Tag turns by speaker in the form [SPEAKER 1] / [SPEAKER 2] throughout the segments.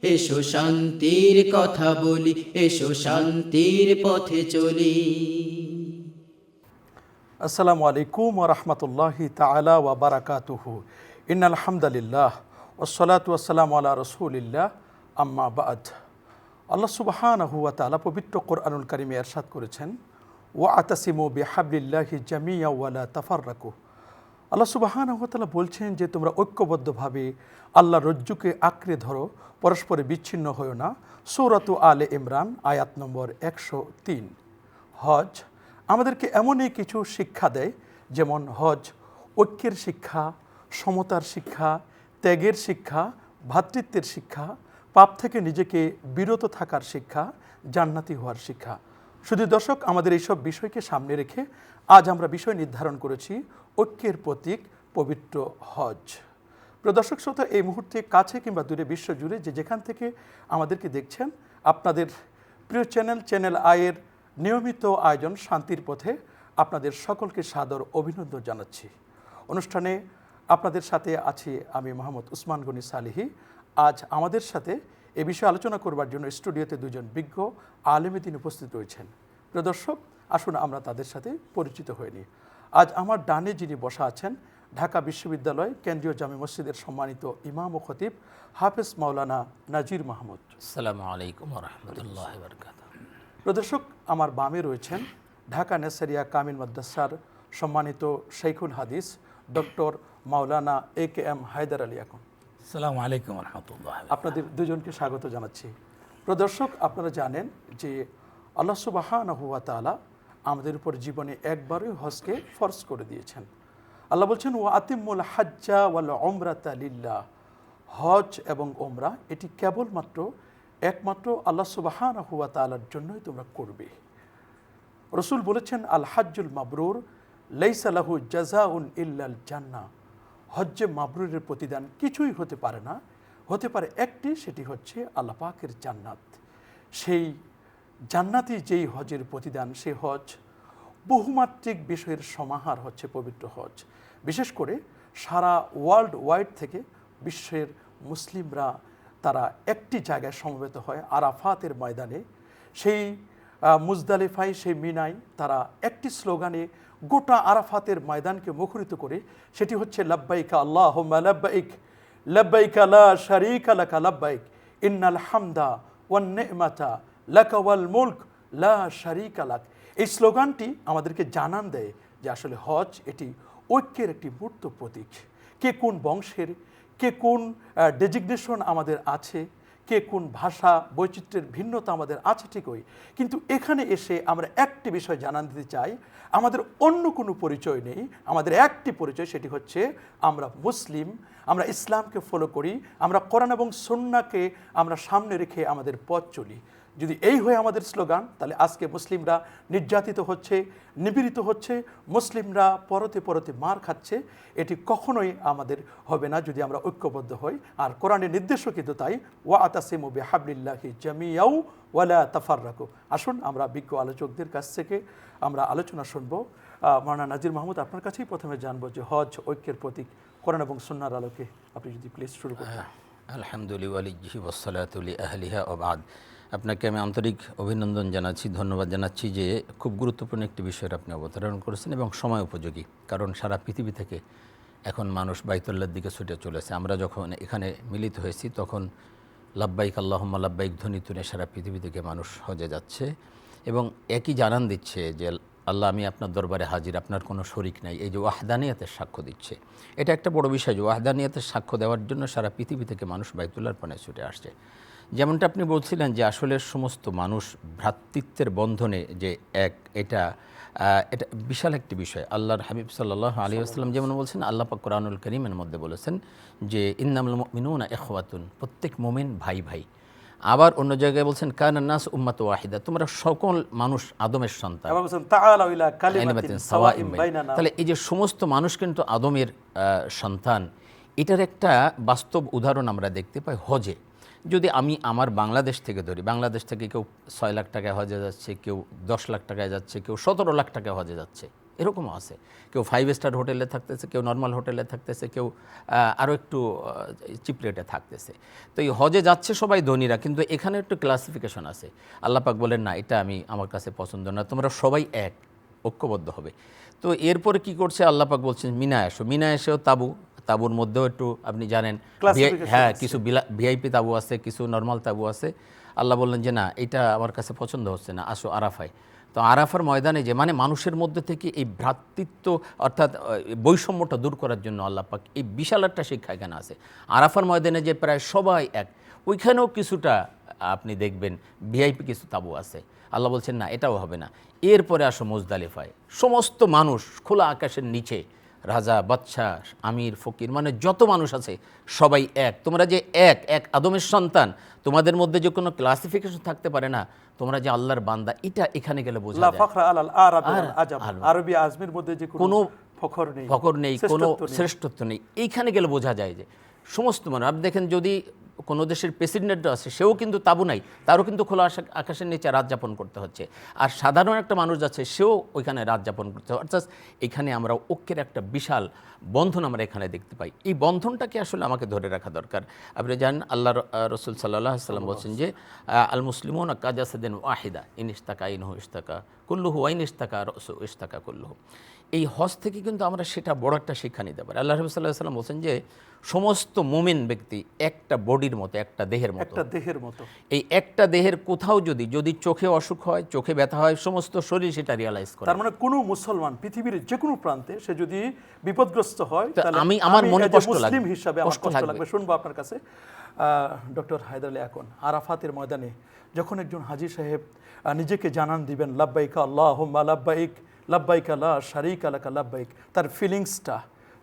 [SPEAKER 1] এসো শান্তির কথা বলি, এসো শান্তির পথে চলি।
[SPEAKER 2] আসসালামু আলাইকুম ওয়া রাহমাতুল্লাহি তাআলা ওয়া বারাকাতুহু। ইন্নাল হামদালিল্লাহ ওয়াসসালাতু ওয়াসসালামু আলা রাসূলিল্লাহ আম্মা বা'দ। আল্লাহ সুবহানাহু ওয়া তাআলা পবিত্র কোরআনুল কারীমে ইরশাদ করেছেন, ওয়া আতাসিমু বিহাবলিল্লাহি জামিআ ওয়া লা তাফাররাকু। আল্লাহ সুবহানাহু ওয়া তাআলা বলছেন যে তোমরা ঐক্যবদ্ধভাবে আল্লাহর রজ্জুকে আঁকড়ে ধরো, পরস্পরে বিচ্ছিন্ন হও না। সূরাতু আলে ইমরান আয়াত নম্বর 103। হজ আমাদেরকে এমনই কিছু শিক্ষা দেয়, যেমন হজ ঐক্যের শিক্ষা, সমতার শিক্ষা, ত্যাগের শিক্ষা, ভ্রাতৃত্বের শিক্ষা, পাপ থেকে নিজেকে বিরত থাকার শিক্ষা, জান্নাতি হওয়ার শিক্ষা। শুধু দর্শক, আমাদের এইসব বিষয়কে সামনে রেখে আজ আমরা বিষয় নির্ধারণ করেছি ঐক্যের প্রতীক পবিত্র হজ। প্রিয় দর্শক শ্রোতা, এই মুহূর্তে কাছে কিংবা দূরে বিশ্বজুড়ে যে যেখান থেকে আমাদেরকে দেখছেন, আপনাদের প্রিয় চ্যানেল আয়ের নিয়মিত আয়োজন শান্তির পথে আপনাদের সকলকে সাদর অভিনন্দন জানাচ্ছি। অনুষ্ঠানে আপনাদের সাথে আছি আমি মোহাম্মদ উসমান গনি সালিহি। আজ আমাদের সাথে এ বিষয়ে আলোচনা করবার জন্য স্টুডিওতে দুজন বিজ্ঞ আলেমে দ্বীন উপস্থিত রয়েছেন। প্রিয় দর্শক, আসুন আমরা তাদের সাথে পরিচিত হয়ে নিই। আজ আমার ডানে যিনি বসা আছেন, ঢাকা বিশ্ববিদ্যালয় কেন্দ্রীয় জামে মসজিদের সম্মানিত ইমাম ও খতিব হাফেজ মাওলানা নাজির মাহমুদ।
[SPEAKER 3] আসসালামু আলাইকুম ওয়া রাহমাতুল্লাহি ওয়া বারাকাতুহু।
[SPEAKER 2] প্রদর্শক, আমার বামে রয়েছেন ঢাকা নেসারিয়া কামিল মাদ্রাসার সম্মানিত শাইখুল হাদিস ডক্টর মাওলানা AKM হায়দার আলী আকুন।
[SPEAKER 3] আসসালামু আলাইকুম ওয়া রাহমাতুল্লাহি।
[SPEAKER 2] আপনাদের দুজনকে স্বাগত জানাচ্ছি। প্রদর্শক, আপনারা জানেন যে আল্লাহ সুবহানাহু ওয়া তাআলা আমাদের উপর জীবনে একবারই হজকে ফরজ করে দিয়েছেন। আল্লাহ বলছেন, ওয়া আতিমুল হাজ্জা ওয়াল উমরাতা লিল্লাহ। হজ এবং ওমরা এটি কেবলমাত্র একমাত্র আল্লাহ সুবহানাহু ওয়া তাআলার জন্যই তোমরা করবে। রসুল বলেছেন, আল হাজ্জুল মাবরুর লাইসা লাহু জাযাউন ইল্লাল জান্নাহ। হজ্জে মাবরুরের প্রতিদান কিছুই হতে পারে না, হতে পারে একটি, সেটি হচ্ছে আল্লাহ পাকের জান্নাত। সেই জান্নাতি যেই হজের প্রতিদান, সেই হজ বহুমাত্রিক বিষয়ের সমাহার হচ্ছে পবিত্র হজ। বিশেষ করে সারা ওয়ার্ল্ড ওয়াইড থেকে বিশ্বের মুসলিমরা তারা একটি জায়গায় সমবেত হয় আরাফাতের ময়দানে। সেই মুজদালিফায়, সেই মিনায় তারা একটি স্লোগানে গোটা আরাফাতের ময়দানকে মুখরিত করে, সেটি হচ্ছে লাব্বাইকা আল্লাহুম্মা লাব্বাইক, লাব্বাইকা লা শারীকা লাকা লাব্বাইক, ইন্নাল হামদা ওয়ান নি'মাতা লাকা ওয়াল মুলক লা শারীকা লাক। এই স্লোগানটি আমাদেরকে জানান দেয় যে আসলে হজ এটি ঐক্যের একটি মূর্ত প্রতীক। কে কোন বংশের, কে কোন ডেজিগনেশন আমাদের আছে, কে কোন ভাষা বৈচিত্র্যের ভিন্নতা আমাদের আছে ঠিকই, কিন্তু এখানে এসে আমরা একটি বিষয় জানান দিতে চাই, আমাদের অন্য কোনো পরিচয় নেই, আমাদের একটি পরিচয়, সেটি হচ্ছে আমরা মুসলিম, আমরা ইসলামকে ফলো করি, আমরা কোরআন এবং সুন্নাহকে আমরা সামনে রেখে আমাদের পথ চলি। যদি এই হয়ে আমাদের স্লোগান, তাহলে আজকে মুসলিমরা নির্যাতিত হচ্ছে, নিপীড়িত হচ্ছে, মুসলিমরা পরতে পরতে মার খাচ্ছে, এটি কখনোই আমাদের হবে না যদি আমরা ঐক্যবদ্ধ হই। আর কোরআনের নির্দেশও কিন্তু তাই, ওয়া আতাসিমু বিহাবলিল্লাহি জামিআ ওয়া লা তাফাররাকু। আসুন আমরা বিজ্ঞ আলোচকদের কাছ থেকে আমরা আলোচনা শুনবো। মাওলানা নাজির মাহমুদ, আপনার কাছেই প্রথমে জানবো যে হজ ঐক্যের প্রতীক, কোরআন এবং সুন্নাহর আলোকে আপনি যদি প্লিজ শুরু করতেন।
[SPEAKER 3] আলহামদুলিল্লাহি ওয়ালিহি ওয়াসসালাতু লিআহলিহা ওয়া বা'দ। আপনাকে আমি আন্তরিক অভিনন্দন জানাচ্ছি, ধন্যবাদ জানাচ্ছি যে খুব গুরুত্বপূর্ণ একটি বিষয়ের আপনি অবতারণ করেছেন এবং সময় উপযোগী। কারণ সারা পৃথিবী থেকে এখন মানুষ বাইতুল্লাহর দিকে ছুটে চলেছে। আমরা যখন এখানে মিলিত হয়েছি তখন লাব্বাইক আল্লাহুম্মা লাব্বাইক ধ্বনি তুলে সারা পৃথিবী থেকে মানুষ হজে যাচ্ছে এবং একই জানান দিচ্ছে যে আল্লাহ, আমি আপনার দরবারে হাজির, আপনার কোনো শরিক নাই। এই যে ওয়াহদানিয়াতের সাক্ষ্য দিচ্ছে, এটা একটা বড় বিষয় যে ওয়াহদানিয়াতের সাক্ষ্য দেওয়ার জন্য সারা পৃথিবী থেকে মানুষ বাইতুল্লাহর পানে ছুটে আসছে। যেমনটা আপনি বলছিলেন যে আসলে সমস্ত মানুষ ভ্রাতৃত্বের বন্ধনে যে এক, এটা বিশাল একটি বিষয়। আল্লাহর হাবিব সাল্লাল্লাহু আলাইহি ওয়াসাল্লাম যেমন বলছেন, আল্লাহ পাক কোরআনুল কারীমের মধ্যে বলেছেন যে ইন্নামাল মুমিনুনা ইখওয়াতুন, প্রত্যেক মুমিন ভাই ভাই। আবার অন্য জায়গায় বলছেন কানান নাস উম্মাতুন ওয়াহিদা, তোমরা সকল মানুষ আদমের সন্তান। তাহলে এই যে সমস্ত মানুষ কিন্তু আদমের সন্তান, এটার একটা বাস্তব উদাহরণ আমরা দেখতে পাই হজে। যদি আমি আমার বাংলাদেশ থেকে ধরি, বাংলাদেশ থেকে কেউ 6 লাখ টাকায় হজে যাচ্ছে, কেউ 10 লাখ টাকায় যাচ্ছে, কেউ 17 লাখ টাকায় হজে যাচ্ছে। এরকমও আছে। কেউ 5 স্টার হোটেলে থাকতেছে, কেউ নর্মাল হোটেলে থাকতেছে, কেউ আরও একটু চিপ রেটে থাকতেছে। তো এই হজে যাচ্ছে সবাই ধনীরা, কিন্তু এখানে একটু ক্লাসিফিকেশন আছে। আল্লাহ পাক বলেন না, এটা আমি আমার কাছে পছন্দ না, তোমরা সবাই এক, ঐক্যবদ্ধ হবে। তো এরপরে কি করছে আল্লাহ পাক বলছেন মিনা এসেও তাবুর মধ্যেও একটু আপনি জানেন হ্যাঁ কিছু ভিআইপি তাবু আছে, কিছু নর্মাল তাবু আছে। আল্লাহ বললেন যে না, এটা আমার কাছে পছন্দ হচ্ছে না, আসো আরাফায়। তো আরাফার ময়দানে যে মানে মানুষের মধ্যে থেকে এই ভ্রাতৃত্ব অর্থাৎ বৈষম্যটা দূর করার জন্য আল্লাহ পাক এই বিশাল একটা শিক্ষা এখানে আছে। আরাফার ময়দানে যে প্রায় সবাই এক, ওইখানেও কিছুটা আপনি দেখবেন ভিআইপি কিছু তাবু আছে। আল্লাহ বলছেন না, এটাও হবে না। এরপরে আসো মুজদালিফায়, সমস্ত মানুষ খোলা আকাশের নিচে, রাজা, বাদশাহ, আমির, ফকির, মানে যত মানুষ আছে সবাই এক। তোমরা যে এক আদমের সন্তান, তোমাদের মধ্যে যে কোনো ক্লাসিফিকেশন থাকতে পারে না, তোমরা যে আল্লাহর বান্দা, এটা এখানে গেলে বোঝা যায়।
[SPEAKER 2] আরবি আজমের মধ্যে যে কোনো
[SPEAKER 3] ফখর নেই, কোনো শ্রেষ্ঠত্ব নেই, এইখানে গেলে বোঝা যায় যে সমস্ত মানুষ। আপনি দেখেন যদি কোনো দেশের প্রেসিডেন্ট আছে, সেও কিন্তু তাবু নাই, তারও কিন্তু খোলা আকাশের নিচে রাত যাপন করতে হচ্ছে। আর সাধারণ একটা মানুষ যাচ্ছে, সেও ওইখানে রাত যাপন করতে হচ্ছে। অর্থাৎ এখানে আমরা ঐক্যের একটা বিশাল বন্ধন আমরা এখানে দেখতে পাই। এই বন্ধনটাকে আসলে আমাকে ধরে রাখা দরকার। আপনি জানেন আল্লাহ রসুল সাল্লাল্লাহু আলাইহি ওয়াসাল্লাম বলছেন যে আল মুসলিমুনা কাজাসাদিন ওয়াহিদা ইন ইশতাকা ইনহু ইশতাকা কুল্লুহু ওয়া ইন ইশতাকা রাসু ইশতাকা কুল্লুহু। এই হজ থেকে কিন্তু আমরা সেটা বড় একটা শিক্ষা নিতে পারি। আল্লাহ রাসূল সাল্লাল্লাহু আলাইহি ওয়াসাল্লাম বলছেন যে সমস্ত মুমিন ব্যক্তি একটা বডির মতো, একটা দেহের মতো। এই একটা দেহের কোথাও যদি চোখে অসুখ হয়, চোখে ব্যথা হয়, সমস্ত শরীর সেটা রিয়ালাইজ করে।
[SPEAKER 2] তার মানে কোনো মুসলমান পৃথিবীর যে কোনো প্রান্তে সে যদি বিপদগ্রস্ত হয়, তাহলে
[SPEAKER 3] আমার মনে কষ্ট লাগবে,
[SPEAKER 2] মুসলিম হিসাবে আমার কষ্ট লাগবে। শুনবো আপনার কাছে ডক্টর হায়দার আলী আকন, আরাফাতের ময়দানে যখন একজন হাজী সাহেব নিজেকে জানান দিবেন লাব্বাইকা আল্লাহুম্মা লাব্বাইক লাব্বাইকা লা শারীকা লাকা লাব্বাইক, তার ফিলিংসটা,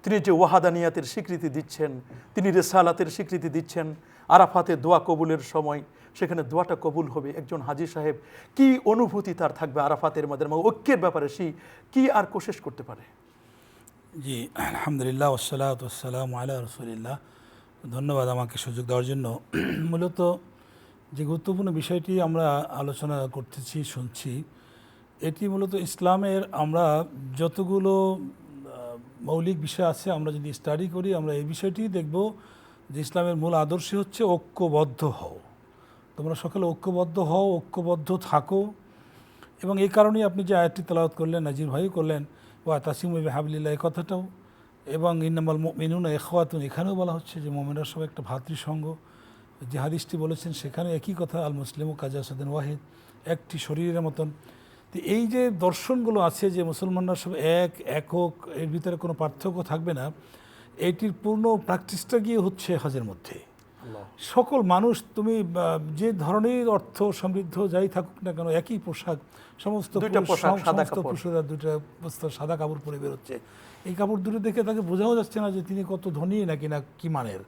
[SPEAKER 2] তিনি যে ওয়াহাদানিয়াতের স্বীকৃতি দিচ্ছেন, তিনি রিসালাতের স্বীকৃতি দিচ্ছেন, আরাফাতে দোয়া কবুলের সময় সেখানে দোয়াটা কবুল হবে, একজন হাজী সাহেব কি অনুভূতি তার থাকবে আরাফাতের মধ্যে, ঐক্যের ব্যাপারে সে কি আর কোশিশ করতে পারে?
[SPEAKER 4] জি, আলহামদুলিল্লাহ ওয়াসসালাতু ওয়াসসালামু আলা রাসূলিল্লাহ। ধন্যবাদ আমাকে সুযোগ দেওয়ার জন্য। মূলত যে গুরুত্বপূর্ণ বিষয়টি আমরা আলোচনা করতেছি, শুনছি, এটি মূলত ইসলামের আমরা যতগুলো মৌলিক বিষয় আছে, আমরা যদি স্টাডি করি, আমরা এই বিষয়টি দেখব যে ইসলামের মূল আদর্শ হচ্ছে ঐক্যবদ্ধ হও। তোমরা সকলে ঐক্যবদ্ধ হও, ঐক্যবদ্ধ থাকো। এবং এই কারণেই আপনি যে আয়াতটি তেলাওয়াত করলেন, নাজির ভাই করলেন, ওয়া তাসিমু বিহাবলিল্লাহ, এই কথাটাও, এবং ইন্নামাল মুমিনুনা ইখওয়াতুন, এখানেও বলা হচ্ছে যে মুমিনরা সব একটা ভাতৃসঙ্গ। যে হাদিসটি বলেছেন সেখানে একই কথা, আল মুসলিমু কাজাসাদিন ওয়াহিদ, একটি শরীরের মতন। তো এই যে দর্শনগুলো আছে যে মুসলমানরা সব একক, এর ভিতরে কোনো পার্থক্য থাকবে না, এটির পূর্ণ প্র্যাকটিসটা গিয়ে হচ্ছে হজের মধ্যে। সকল মানুষ, তুমি যে ধরনের অর্থ সমৃদ্ধ যাই থাকুক না কেন, একই পোশাক, সমস্ত পুরুষরা দুইটা সাদা কাপড় পরে বেরোচ্ছে। এই কাপড় দুটো দেখে তাকে বোঝাও যাচ্ছে না যে তিনি কত ধনী নাকি না কি মানের,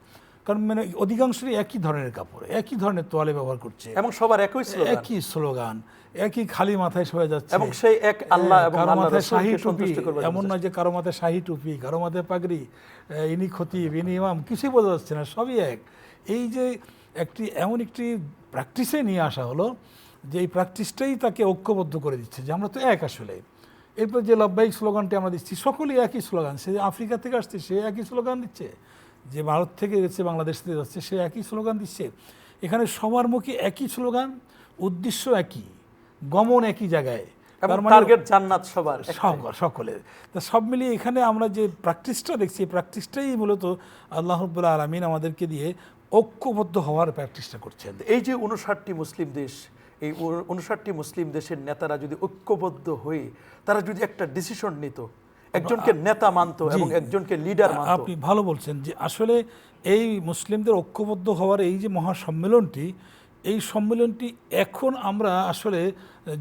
[SPEAKER 4] কারণ মানে অধিকাংশই একই ধরনের কাপড়, একই ধরনের তোয়ালে ব্যবহার করছে,
[SPEAKER 2] এবং সবার একই
[SPEAKER 4] স্লোগান, একই খালি মাথায় সবাই যাচ্ছে,
[SPEAKER 2] এবং সেই এক আল্লাহ এবং
[SPEAKER 4] কারো মাথায় শাহী টুপি,
[SPEAKER 2] এমন
[SPEAKER 4] নয় যে কারো মাথায় শাহী টুপি, কারো মাথায় পাগড়ি, ইনি খতিব, ইনি ইমাম, কিছুই বোঝা যাচ্ছে না, সবই এক। এই যে এমন একটি প্র্যাকটিসে নিয়ে আসা হলো যে এই প্র্যাকটিসটাই তাকে ঐক্যবদ্ধ করে দিচ্ছে যে আমরা তো এক আসলে। এরপর যে লাব্বাইক স্লোগানটি আমরা দিচ্ছি, সকলেই একই স্লোগান। সে আফ্রিকা থেকে আসছে, সে একই স্লোগান দিচ্ছে, যে ভারত থেকে গেছে, বাংলাদেশ থেকে যাচ্ছে, সে একই স্লোগান দিচ্ছে। এখানে সবার মুখে একই স্লোগান, উদ্দেশ্য একই, গমন একই জায়গায়,
[SPEAKER 2] টার্গেট জান্নাত সবার,
[SPEAKER 4] সকলের। তা সব মিলিয়ে এখানে আমরা যে প্র্যাকটিসটা দেখছি, এই প্র্যাকটিসটাই মূলত আল্লাহ রাব্বুল আলামিন আমাদেরকে দিয়ে ঐক্যবদ্ধ হওয়ার প্র্যাকটিসটা করছেন।
[SPEAKER 2] এই যে 59টি মুসলিম দেশ, এই 59টি মুসলিম দেশের নেতারা যদি ঐক্যবদ্ধ হয়ে তারা যদি একটা ডিসিশন নিত, একজনকে নেতা মানতো এবং একজনকে লিডার মানতো।
[SPEAKER 4] আপনি ভালো বলছেন যে আসলে এই মুসলিমদের ঐক্যবদ্ধ হওয়ার এই যে মহাসম্মেলনটি, এই সম্মেলনটি এখন আমরা আসলে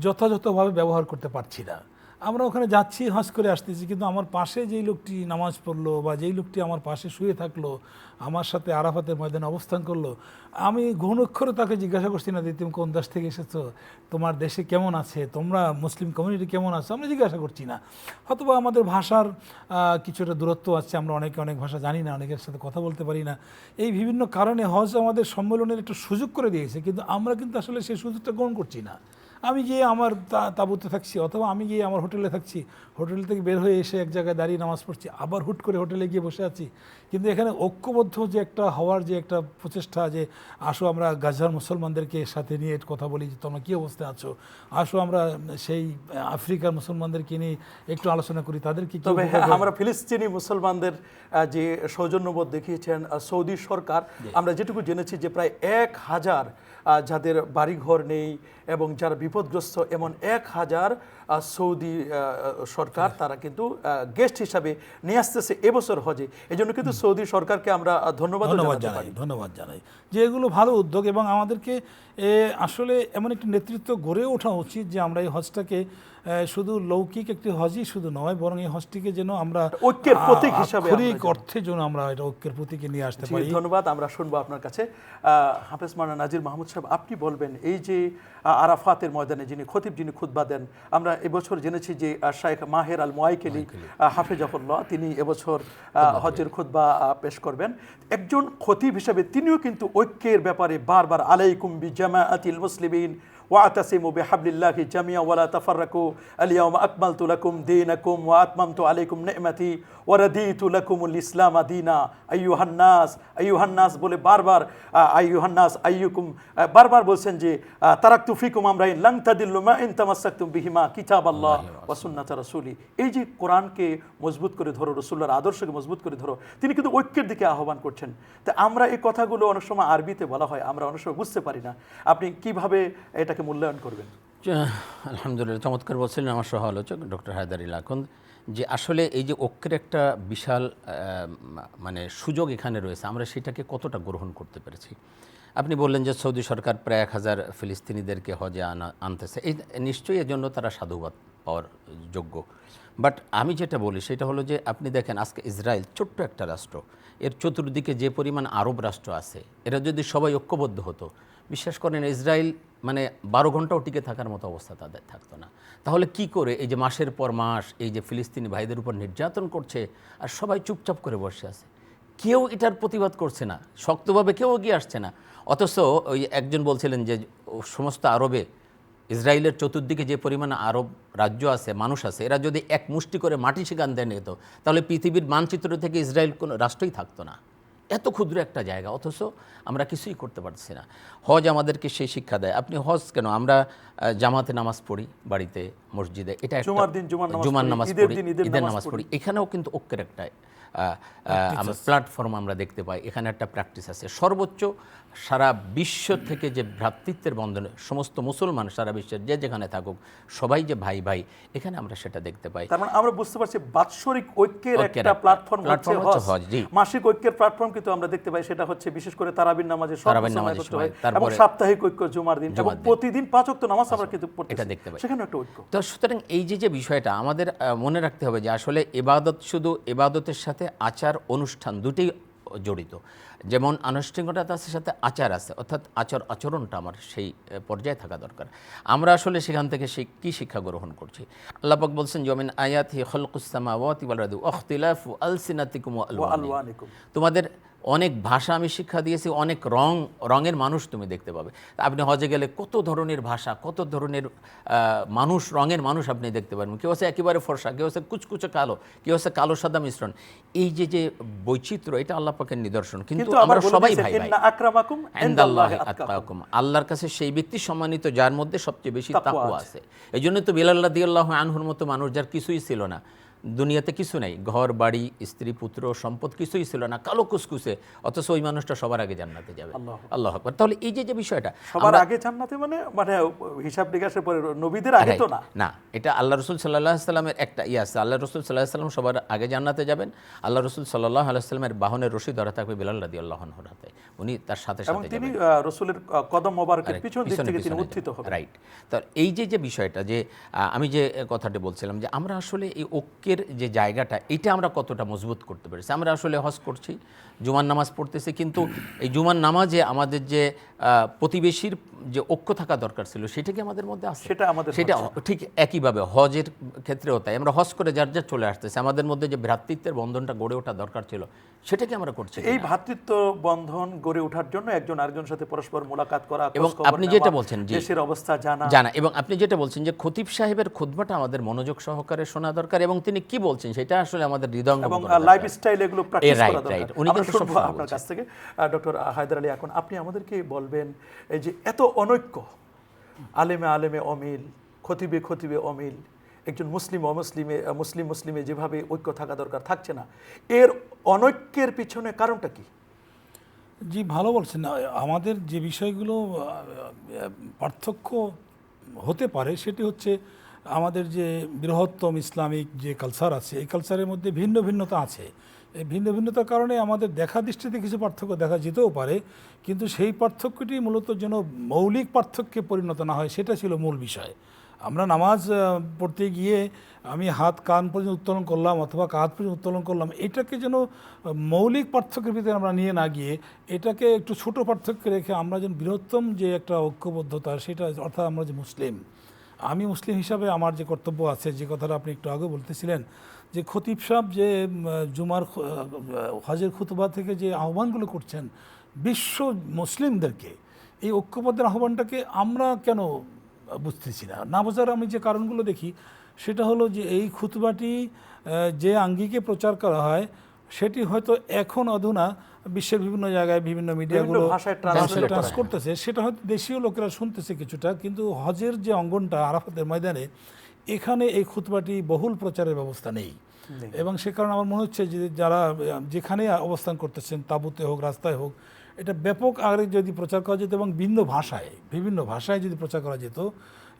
[SPEAKER 4] যথাযথভাবে ব্যবহার করতে পারছি না। আমরা ওখানে যাচ্ছি, হজ করে আসতেছি, কিন্তু আমার পাশে যেই লোকটি নামাজ পড়লো বা যেই লোকটি আমার পাশে শুয়ে থাকলো, আমার সাথে আরাফাতের ময়দানে অবস্থান করলো, আমি ঘনক্ষরে তাকে জিজ্ঞাসা করছি না যে তুমি কোন দেশ থেকে এসেছো, তোমার দেশে কেমন আছে, তোমরা মুসলিম কমিউনিটি কেমন আছো, আমরা জিজ্ঞাসা করছি না। হয়তোবা আমাদের ভাষার কিছুটা দূরত্ব আছে, আমরা অনেক ভাষা জানি না, অনেকের সাথে কথা বলতে পারি না। এই বিভিন্ন কারণে হজ আমাদের সম্মেলনের একটা সুযোগ করে দিয়েছে, কিন্তু আমরা কিন্তু আসলে সেই সুযোগটা গ্রহণ করছি না। আমি গিয়ে আমার তাঁবুতে থাকছি, অথবা আমি গিয়ে আমার হোটেলে থাকছি, হোটেল থেকে বের হয়ে এসে এক জায়গায় দাঁড়িয়ে নামাজ পড়ছি, আবার হুট করে হোটেলে গিয়ে বসে আছি। কিন্তু এখানে ঐক্যবদ্ধ যে একটা হওয়ার যে একটা প্রচেষ্টা, যে আসো আমরা গাজার মুসলমানদেরকে সাথে নিয়ে কথা বলি যে তোমরা কী অবস্থায় আছো, আসো আমরা সেই আফ্রিকার মুসলমানদেরকে নিয়ে একটু আলোচনা করি, তাদেরকে কি
[SPEAKER 2] তবে আমরা ফিলিস্তিনি মুসলমানদের যে সৌজন্যবোধ দেখিয়েছেন সৌদি সরকার, আমরা যেটুকু জেনেছি যে প্রায় 1000 যাদের বাড়িঘর নেই এবং যারা বিপদগ্রস্ত, এমন 1000 সৌদি সরকার তারা কিন্তু গেস্ট হিসাবে নিয়ে আসতেছে এবছর হজে। এই জন্য কিন্তু সৌদি সরকারকে আমরা ধন্যবাদ
[SPEAKER 4] জানাই যে এগুলো ভালো উদ্যোগ, এবং আমাদেরকে আসলে এমন একটি নেতৃত্ব গড়ে ওঠা উচিত যে আমরা এই হজটাকে শুধু লৌকিক একটি হজই শুধু নয়, বরং এই হজটিকে যেন আমরা
[SPEAKER 2] ঐক্যের প্রতীক হিসাবে,
[SPEAKER 4] অর্থে যেন আমরা এটা ঐক্যের প্রতীকে নিয়ে আসতে পারি।
[SPEAKER 2] ধন্যবাদ। আমরা শুনবো আপনার কাছে হাফেজ মাওলানা নাজির মাহমুদ সাহেব, আপনি বলবেন এই যে আরাফাতের ময়দানে যিনি খতিব, যিনি খুতবা দেন, আমরা এবছর জেনেছি যে শাইখ মাহের আল মুআইকেলি হাফেজাহুল্লাহ তিনি এবছর হজের খুতবা পেশ করবেন। একজন খতিব হিসাবে তিনিও কিন্তু ঐক্যের ব্যাপারে বারবার আলাইকুম বিজামাআতিল মুসলিমিন ওয়াতাসিমু বিহাবলিল্লাহি জামিআ ওয়ালা তাফাররাকু আল-ইয়াওমা আকমালতু লাকুম দীনাকুম ওয়া আতমামতু আলাইকুম নি'মাতি ওয়া রাদিতু লাকুমুল ইসলাম দীনা আইয়ুহান নাস বলে বারবার আইয়ুহান নাস আইয়ুকুম বারবার বলছেন যে তারাকতু ফিকুম আমরাইন লান তাদিল্লু মা ইন তামাসসাকতুম বিহিমা কিতাবাল্লাহ ওয়া সুন্নাত রাসূলি। এই যে কোরআনকে মজবুত করে ধরো, রাসূলুল্লাহর আদর্শকে মজবুত করে ধরো, তিনি কিন্তু ঐক্যের দিকে আহ্বান করছেন। তা আমরা এই কথাগুলো অনেক সময় আরবিতে বলা হয়, আমরা অনেক সময় বুঝতে পারি না, আপনি কিভাবে এটাকে মূল্যায়ন করবেন?
[SPEAKER 3] আলহামদুলিল্লাহ, চমৎকার বলছিলেন আমার সহ আলোচক ডক্টর হায়দার ইলাকুন, যে আসলে এই যে ঐক্যের একটা বিশাল মানে সুযোগ এখানে রয়েছে, আমরা সেটাকে কতটা গ্রহণ করতে পেরেছি। আপনি বললেন যে সৌদি সরকার প্রায় 1000 ফিলিস্তিনিদেরকে হজে আনতেছে, এই নিশ্চয়ই এজন্য তারা সাধুবাদ পাওয়ার যোগ্য। বাট আমি যেটা বলি সেটা হলো যে আপনি দেখেন আজকে ইসরায়েল ছোট্ট একটা রাষ্ট্র, এর চতুর্দিকে যে পরিমাণ আরব রাষ্ট্র আছে, এরা যদি সবাই ঐক্যবদ্ধ হতো, বিশ্বাস করেন ইসরায়েল মানে 12 ঘন্টাও টিকে থাকার মতো অবস্থা তাদের থাকতো না। তাহলে কি করে এই যে মাসের পর মাস এই যে ফিলিস্তিনি ভাইদের উপর নির্যাতন করছে আর সবাই চুপচাপ করে বসে আছে, কেউ এটার প্রতিবাদ করছে না, শক্তভাবে কেউ এগিয়ে আসছে না। অথচ ওই একজন বলছিলেন যে সমস্ত আরবে ইসরায়েলের চতুর্দিকে যে পরিমাণ আরব রাজ্য আছে, মানুষ আছে, এরা যদি এক মুষ্টি করে মাটি সেখান দিয়ে নিত, তাহলে পৃথিবীর মানচিত্র থেকে ইসরায়েল কোনো রাষ্ট্রই থাকতো না। এত ক্ষুদ্র একটা জায়গা, অথচ আমরা কিছুই করতে পারছি না। হজ আমাদেরকে সেই শিক্ষা দেয়। আপনি হজ কেন, আমরা জামাতে নামাজ পড়ি বাড়িতে, মসজিদে, এটা জুমার নামাজ পড়ি, ঈদের নামাজ পড়ি, এখানেও কিন্তু ঐক্যের একটা প্ল্যাটফর্ম আমরা দেখতে পাই, এখানে একটা প্র্যাকটিস আছে। সর্বোচ্চ সারা বিশ্ব থেকে যে ভ্রাতৃত্বের বন্ধনে সমস্ত মুসলমান সারা বিশ্বের যে যেখানে থাকুক সবাই যে ভাই ভাই, এখানে আমরা সেটা দেখতে পাই।
[SPEAKER 2] তার মানে আমরা বুঝতে পারছি বাৎসরিক ঐক্যের একটা প্ল্যাটফর্ম হচ্ছে হজ। মাসিক ঐক্যের প্ল্যাটফর্ম কিন্তু আমরা দেখতে পাই, সেটা হচ্ছে বিশেষ করে তারাবির নামাজের সময়, এবং সাপ্তাহিক ঐক্য জুমার দিন, এবং প্রতিদিন 5 ওয়াক্ত নামাজ আমরা কিন্তু এটা দেখতে পাই, সেখানে একটা ঐক্য।
[SPEAKER 3] তো সুতরাং এই যে বিষয়টা আমাদের মনে রাখতে হবে যে আসলে ইবাদত শুধু ইবাদতের সাথে আচার অনুষ্ঠান দুটোই জড়িত। যেমন আনুষ্ঠানিকতার সাথে আচার আছে, অর্থাৎ আচরণটা আমার সেই পর্যায়ে থাকা দরকার। আমরা আসলে সেখান থেকে কী শিক্ষা গ্রহণ করছি? আল্লাহ পাক বলছেন যে মিন আয়াতি খালকুস সামাওয়াতি ওয়াল আরদি ওয়া ইখতিলাফু আলসিনাতিকুম ওয়া আলওয়ানিকুম, তোমাদের অনেক ভাষা আমি শিক্ষা দিয়েছি, অনেক রঙের মানুষ তুমি দেখতে পাবে। আপনি হজে গেলে কত ধরনের ভাষা, কত ধরনের মানুষ, রঙের মানুষ আপনি দেখতে পারবেন। কেউ আছে একেবারে ফর্সা, কেউ আছে কুচকুচে কালো, কেউ আছে কালো সাদা মিশ্রণ। এই যে বৈচিত্র্য, এটা আল্লাহ পাকের নিদর্শন। কিন্তু আমরা সবাই ভাই ভাই, ইনদাল্লাহি আতকাকুম, আল্লাহর কাছে সেই ব্যক্তি সম্মানিত যার মধ্যে সবচেয়ে বেশি তাকওয়া আছে। এই জন্য তো বিলাল রাদিয়াল্লাহু আনহুর মতো মানুষ, যার কিছুই ছিল না দুনিয়াতে, কিছু নাই, ঘর বাড়ি স্ত্রী পুত্র সম্পদ কিছুই ছিল না, কালো কুসকুসে, অথচ ওই মানুষটা সবার আগে জান্নাতে যাবে। আল্লাহু আকবার। তাহলে এই যে বিষয়টা
[SPEAKER 2] সবার আগে জান্নাতে মানে হিসাব নিকাশের পরে নবীদের আগে তো
[SPEAKER 3] না, এটা আল্লাহ রাসূল সাল্লাল্লাহু আলাইহি সাল্লামের একটা আছে। আল্লাহ রাসূল সাল্লাল্লাহু আলাইহি সাল্লাম সবার আগে জান্নাতে যাবেন। আল্লাহ রাসূল সাল্লাল্লাহু আলাইহি সাল্লামের বাহনের রশি ধরা থাকবে বিলাল রাদিয়াল্লাহু আনহুর হাতে, উনি তার সাথে সাথে যাবেন, তিনি
[SPEAKER 2] রাসূলের কদম মোবারকের পিছন দিক থেকে তিনি উত্থিত হবেন।
[SPEAKER 3] রাইট। তো এই যে বিষয়টা, যে আমি যে কথাটা বলছিলাম যে আমরা আসলে এই ঐক্যের যে জায়গাটা, এটা আমরা কতটা মজবুত করতে পেরেছি। আমরা আসলে হজ করছি, জুমার নামাজ পড়তেছি, কিন্তু এই জুমার নামাজে আমাদের যে প্রতিবেশীর যে ঐক্য থাকা দরকার ছিল সেটা কি আমাদের মধ্যে আছে?
[SPEAKER 2] সেটা আমাদের
[SPEAKER 3] সেটা ঠিক একইভাবে হজের ক্ষেত্রেও তাই। আমরা হজ করে যার যার চলে আসতেছে, আমাদের মধ্যে যে ভ্রাতৃত্বের বন্ধনটা গড়ে ওঠা দরকার ছিল সেটা কি আমরা করছি?
[SPEAKER 2] এই ভ্রাতৃত্ব বন্ধন গড়ে ওঠার জন্য একজন আরেকজনের সাথে পরস্পর মোলাকাত করা,
[SPEAKER 3] এবং
[SPEAKER 2] খোঁজখবর
[SPEAKER 3] আপনি
[SPEAKER 2] নেওয়া,
[SPEAKER 3] যেটা বলছেন যে
[SPEAKER 2] দেশের অবস্থা
[SPEAKER 3] জানা, এবং আপনি যেটা বলছেন যে খতিব সাহেবের খুতবাটা আমাদের মনোযোগ সহকারে শোনা দরকার, এবং তিনি কি বলছেন সেটা আসলে আমাদের হৃদয়ঙ্গম
[SPEAKER 2] এবং
[SPEAKER 3] করা দরকার।
[SPEAKER 2] লাইফস্টাইল এগুলো প্র্যাকটিস
[SPEAKER 3] রাইট,
[SPEAKER 2] করা দরকার।
[SPEAKER 3] রাইট। উনি
[SPEAKER 2] আমরা
[SPEAKER 3] কিন্তু
[SPEAKER 2] শুনবো
[SPEAKER 3] সবসময়
[SPEAKER 2] আপনার
[SPEAKER 3] বলছেন।
[SPEAKER 2] কাছ থেকে ডক্টর হায়দার আলী। এখন আপনি আমাদেরকে বলবেন এই যে এত অনৈক্য, আলেমে আলেমে অমিল, খতিবে খতিবে অমিল, একজন মুসলিম অমুসলিমে, মুসলিমে যেভাবে ঐক্য থাকা দরকার থাকছে না, এর অনৈক্যের পিছনে কারণটা কি?
[SPEAKER 4] জি, ভালো বলছেন। আমাদের যে বিষয়গুলো পার্থক্য হতে পারে সেটি হচ্ছে আমাদের যে বৃহত্তম ইসলামিক যে কালচার আছে, এই কালচারের মধ্যে ভিন্ন ভিন্নতা আছে। এই ভিন্ন ভিন্নতার কারণে আমাদের দেখা দৃষ্টিতে কিছু পার্থক্য দেখা যেতেও পারে, কিন্তু সেই পার্থক্যটি মূলত যেন মৌলিক পার্থক্যে পরিণত না হয় সেটা ছিল মূল বিষয়। আমরা নামাজ পড়তে গিয়ে আমি হাত কান পর্যন্ত উত্তোলন করলাম অথবা কাঁধ পর্যন্ত উত্তোলন করলাম, এটাকে যেন মৌলিক পার্থক্যের ভিতরে আমরা নিয়ে না গিয়ে এটাকে একটু ছোট পার্থক্য রেখে আমরা যেন বৃহত্তম যে একটা ঐক্যবদ্ধতা, সেটা অর্থাৎ আমরা যে মুসলিম, আমি মুসলিম হিসাবে আমার যে কর্তব্য আছে, যে কথাটা আপনি একটু আগে বলতেছিলেন যে খতিব সাহেব যে জুমার হজের খুতবা থেকে যে আহ্বানগুলো করছেন বিশ্ব মুসলিমদেরকে, এই ঐক্যবদ্ধের আহ্বানটাকে আমরা কেন বুঝতেছি না? না বোঝার আমি যে কারণগুলো দেখি সেটা হলো যে এই খুতবাটি যে আঙ্গিকে প্রচার করা হয় সেটি হয়তো এখন অধুনা বিশ্বের বিভিন্ন জায়গায় বিভিন্ন মিডিয়াগুলো ট্রান্স করতেছে, সেটা হয়তো দেশীয় লোকেরা শুনতেছে কিছুটা, কিন্তু হজের যে অঙ্গনটা আরাফাতের ময়দানে, এখানে এই খুতবাটি বহুল প্রচারের ব্যবস্থা নেই। এবং সে কারণে আমার মনে হচ্ছে যে যারা যেখানে অবস্থান করতেছেন, তাঁবুতে হোক রাস্তায় হোক, এটা ব্যাপক আকারে যদি প্রচার করা যেত এবং বিভিন্ন ভাষায় যদি প্রচার করা যেত,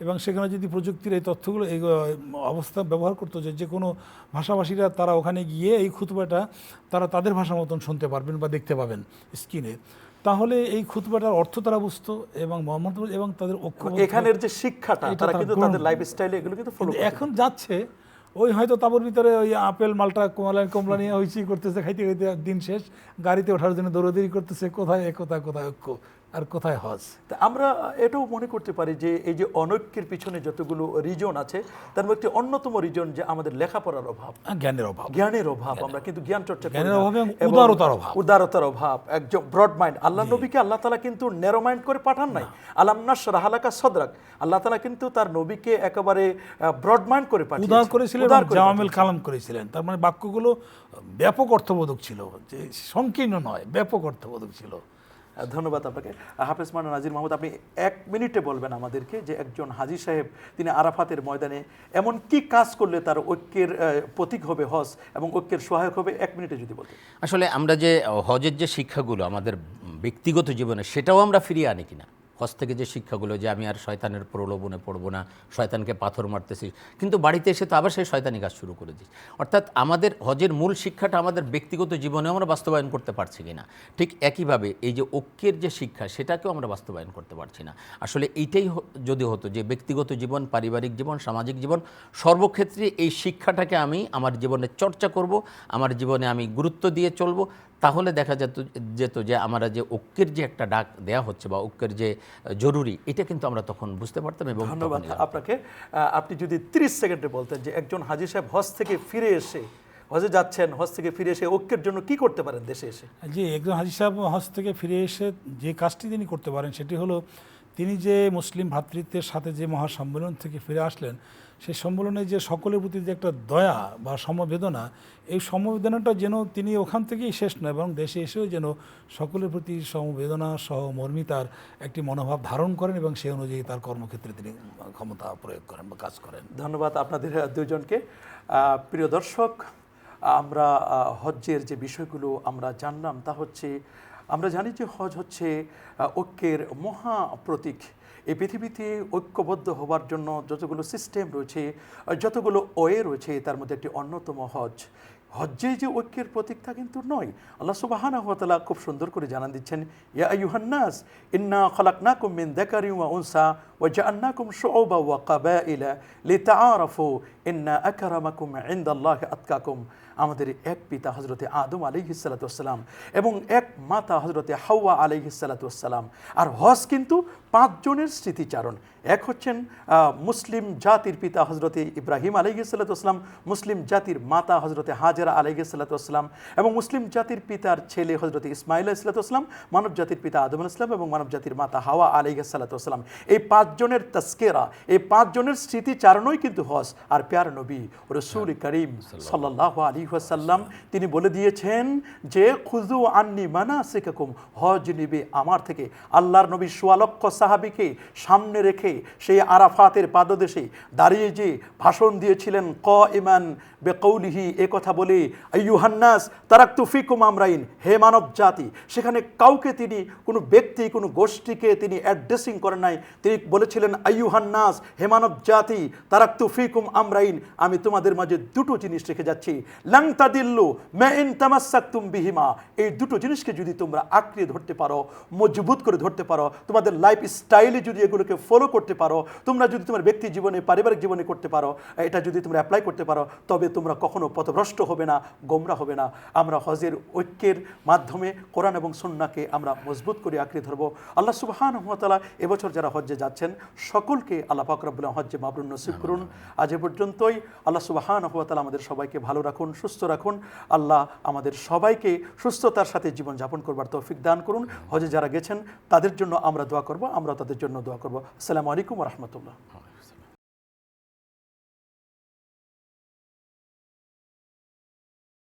[SPEAKER 4] এবং সেখানে যদি প্রযুক্তির এই তথ্যগুলো এই অবস্থা ব্যবহার করতো যে কোনো ভাষাভাষীরা তারা ওখানে গিয়ে এই খুতবাটা তারা তাদের ভাষা মতন শুনতে পারবেন বা দেখতে পাবেন স্ক্রিনে, তাহলে এই খুতবাটার অর্থ তারা বুঝতো এবং মোহাম্মদ এবং তাদের ঐক্য,
[SPEAKER 2] এখানের যে শিক্ষাটা তারা কিন্তু তাদের লাইফস্টাইলে এগুলো কিন্তু ফলো করছে।
[SPEAKER 4] এখন যাচ্ছে ওই হয়তো তাবুর ভিতরে ওই আপেল মালটা কমলা নিয়ে হইচি করতেছে, খাইতে খাইতে দিন শেষ, গাড়িতে ওঠার জন্য দৌড়াদৌড়ি করতেছে, কোথায় একতা, কোথায় ঐক্য আর কোথায় হজ।
[SPEAKER 2] তা আমরা এটাও মনে করতে পারি যে এই যে অনৈক্যের পিছনে যতগুলো রিজন আছে তার মধ্যে একটি অন্যতম রিজন যে আমাদের লেখাপড়ার অভাব, জ্ঞানের অভাব। আমরা কিন্তু জ্ঞান চর্চা করি না, উদারতার অভাব, একজন ব্রড মাইন্ড। আল্লাহ নবীকে আল্লাহ তাআলা কিন্তু ন্যারো মাইন্ড করে পাঠান নাই। আলাম নাশরাহ লাকা সাদরাক, আল্লাহ তাআলা কিন্তু তার নবীকে একেবারে ব্রড মাইন্ড করে পাঠিয়েছেন,
[SPEAKER 4] উদার করেছিলেন, জাওয়ামিল কালাম করেছিলেন। তার মানে বাক্যগুলো ব্যাপক অর্থবোধক ছিল, যে সংকীর্ণ নয়, ব্যাপক অর্থবোধক ছিল।
[SPEAKER 2] ধন্যবাদ আপনাকে। হাফেজ মাওলানা নাজির মাহমুদ, আপনি 1 মিনিটে বলবেন আমাদেরকে যে একজন হাজী সাহেব তিনি আরাফাতের ময়দানে এমন কি কাজ করলে তার ঐক্যের প্রতীক হবে হজ এবং ঐক্যের সহায়ক হবে, 1 মিনিটে যদি বলতেন।
[SPEAKER 3] আসলে আমরা যে হজের যে শিক্ষাগুলো আমাদের ব্যক্তিগত জীবনে, সেটাও আমরা ফিরিয়ে আনি কিনা? হজ থেকে যে শিক্ষাগুলো, যে আমি আর শয়তানের প্রলোভনে পড়বো না, শয়তানকে পাথর মারতেছি, কিন্তু বাড়িতে এসে তো আবার সেই শয়তানি কাজ শুরু করে দিই। অর্থাৎ আমাদের হজের মূল শিক্ষাটা আমাদের ব্যক্তিগত জীবনেও আমরা বাস্তবায়ন করতে পারছি কিনা। ঠিক একইভাবে এই যে ঐক্যের যে শিক্ষা, সেটাকেও আমরা বাস্তবায়ন করতে পারছি না। আসলে এইটাই যদি হতো যে ব্যক্তিগত জীবন, পারিবারিক জীবন, সামাজিক জীবন, সর্বক্ষেত্রে এই শিক্ষাটাকে আমি আমার জীবনে চর্চা করব, আমার জীবনে আমি গুরুত্ব দিয়ে চলবো, তাহলে দেখা যেত যে আমরা যে ঐক্যের যে একটা ডাক দেয়া হচ্ছে বা ঐক্যের যে জরুরি, এটা কিন্তু আমরা তখন বুঝতে পারতাম। এবং
[SPEAKER 2] ধন্যবাদ আপনাকে। আপনি যদি 30 সেকেন্ডে বলতেন যে একজন হাজী সাহেব হজ থেকে ফিরে এসে, হজে যাচ্ছেন, হজ থেকে ফিরে এসে ঐক্যের জন্য কি করতে পারেন দেশে এসে?
[SPEAKER 4] জি, একজন হাজী সাহেব হজ থেকে ফিরে এসে যে কাজটি তিনি করতে পারেন সেটি হলো, তিনি যে মুসলিম ভ্রাতৃত্বের সাথে যে মহাসম্মেলন থেকে ফিরে আসলেন, সেই সম্মেলনে যে সকলের প্রতি যে একটা দয়া বা সমবেদনা, এই সমবেদনাটা যেন তিনি ওখান থেকেই শেষ নয়, এবং দেশে এসেও যেন সকলের প্রতি সমবেদনা সহমর্মিতার একটি মনোভাব ধারণ করেন এবং সেই অনুযায়ী তার কর্মক্ষেত্রে তিনি ক্ষমতা প্রয়োগ করেন বা কাজ করেন।
[SPEAKER 2] ধন্যবাদ আপনাদের দুজনকে। প্রিয় দর্শক, আমরা হজ্জের যে বিষয়গুলো আমরা জানলাম তা হচ্ছে, আমরা জানি যে হজ হচ্ছে ঐক্যের মহা প্রতীক। এই পৃথিবীতে ঐক্যবদ্ধ হওয়ার জন্য যতগুলো সিস্টেম রয়েছে, যতগুলো ওয়ে রয়েছে, তার মধ্যে একটি অন্যতম হজ। হজ্জে যে ঐক্যের প্রতীক তা কিন্তু নয়। আল্লাহ সুবহানাহু ওয়া তাআলা খুব সুন্দর করে জানান দিচ্ছেন, ইয়া আইয়ুহান নাস ইন্না খালাকনাকুম মিন যাকারিন ওয়া উনসা ওয়া জাআলনাকুম শুউবা ওয়া কাবাইলা লিতাআরাফু ইন্না আকরামাকুম ইনদাল্লাহি আতকাকুম। আমাদের এক পিতা হজরতে আদম আলাইহিসসালাতুয়াসসালাম এবং এক মাতা হজরতে হাওয়া আলাইহিসসালাতুয়াসসালাম। আর হজ কিন্তু 5 জনের স্মৃতিচারণ। এক হচ্ছেন মুসলিম জাতির পিতা হজরতে ইব্রাহিম আলাইহিসসালাতুয়াসসালাম, মুসলিম জাতির মাতা হজরতে হাজরা আলাইহিসসালাতুয়াসসালাম এবং মুসলিম জাতির পিতার ছেলে হজরতে ইসমাইল আলাইহিসসালাতুয়াসসালাম, মানব জাতির পিতা আদম আলাইহিসসালাম এবং মানব জাতির মাতা হাওয়া আলাইহিসসালাতুয়াসসালাম। এই 5 জনের তাজকিরা, এই 5 জনের স্মৃতিচারণই কিন্তু হজ। আর প্যার নবী রাসূল করিম সাল্লাল্লাহু আলাইহি ওয়াসাল্লাম তিনি বলে দিয়েছেন যে খুযু আন্নি মানাসিকাকুম, হজ নিবে আমার থেকে। আল্লাহর নবী ১৬ লক্ষ সাহাবীকে সামনে রেখে সেই আরাফাতের পাদদেশে দাঁড়িয়ে যে ভাষণ দিয়েছিলেন কাইমান বিকৌলিহি, এ কথা বলে আইয়ুহান নাস তারাকতু ফিকুম আমরাইন, হে মানব জাতি। সেখানে কাউকে তিনি কোনো ব্যক্তি কোনো গোষ্ঠীকে তিনি অ্যাড্রেসিং করেন নাই, তিনি বলেছিলেন আইয়ুহান নাস, হে মানব জাতি, তারাকতু ফিকুম আমরাইন, আমি তোমাদের মাঝে দুটো জিনিস রেখে যাচ্ছি, লাং তাদিল্লু মা ইন তামাসসাকতুম বিহিমা, এই দুটো জিনিসকে যদি তোমরা আঁকড়ে ধরতে পারো, মজবুত করে ধরতে পারো, তোমাদের লাইফ স্টাইলে যদি এগুলোকে ফলো করতে পারো, তোমরা যদি তোমার ব্যক্তি জীবনে পারিবারিক জীবনে করতে পারো, এটা যদি তোমরা অ্যাপ্লাই করতে পারো, তবে তোমরা কখনো পথভ্রষ্ট হবে না, গোমরা হবে না। আমরা হজের ঐক্যের মাধ্যমে কোরআন এবং সুন্নাহকে আমরা মজবুত করে আঁকড়ে ধরবো। আল্লাহ সুবহানাহু ওয়া তাআলা এবছর যারা হজ্জে যাচ্ছেন সকলকে আল্লাহ পাক রব্বুল আলামিন হজ্জে মাবরুর নসিব করুন। আজ এ পর্যন্তই। আল্লাহ সুবহানাহু ওয়া তাআলা আমাদের সবাইকে ভালো রাখুন, সুস্থ রাখুন। আল্লাহ আমাদের সবাইকে সুস্থতার সাথে জীবনযাপন করবার তৌফিক দান করুন। হজে যারা গেছেন তাদের জন্য আমরা দোয়া করব, আমরা তাদের জন্য দোয়া করব। আসসালামু আলাইকুম ওয়া রাহমাতুল্লাহ।